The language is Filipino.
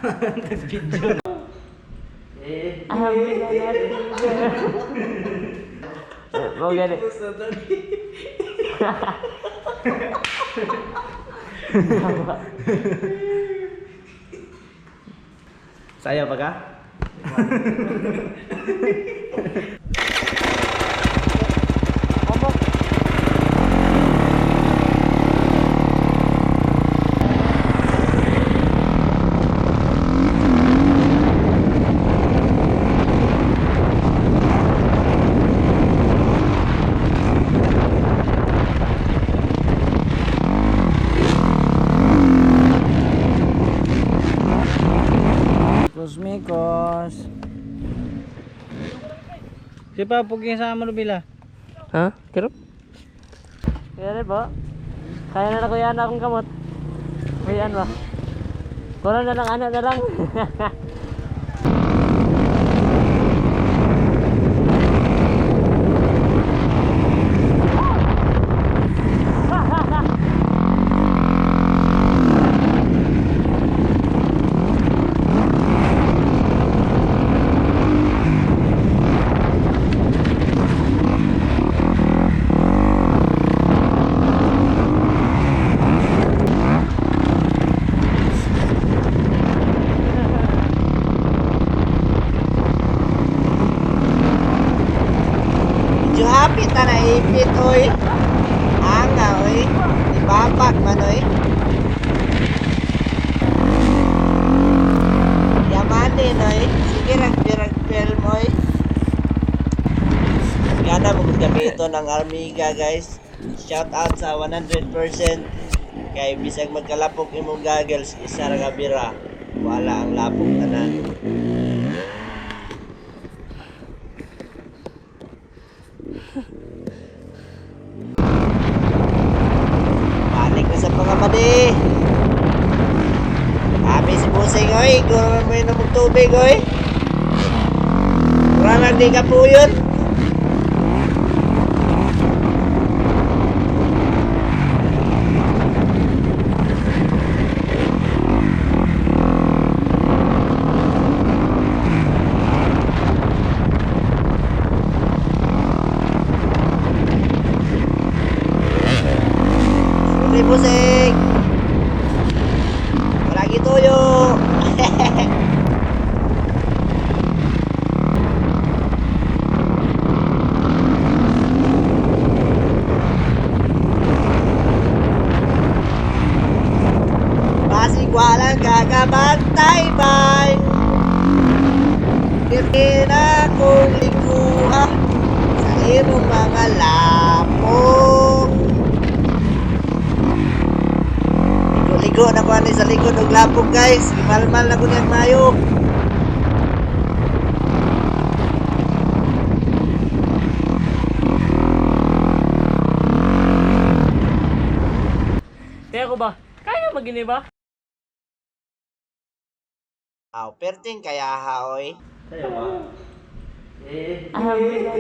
Nag-video. Mau gani. Saya pa ka? Mikos. Siapa puging sama Rubila? Hah? Kerap? Kaya rin ba? Kaya na kuya na akong kamot. Kuya ba? Kurang na lang, anak na lang. Hapit na naipit oy. Anga oy. Ibapak man oy. Yamanin oy. Sige rag film oy. Gana mo gamito ng Armiga guys. Shout out sa 100%. Kay bisag magkalapok imong goggles isa ra ka bira. Wala ang lapok tanan. Balik na sa mga madi. Kami si Busing oy, gawin mo yun ng tubig oy. Kurang di ka po yun. Busing. Lagi tuyo. Basig walang kakabantay bay. Kirkina kong likuha sa imong mga lapok. Ligo na ko ani sa likod og lapog guys. Malmal na ko niyang mayo. Kaya ko ba? Kaya magini ba? Aw, perting kaya ha oy. Saya ba? Alhamdulillah.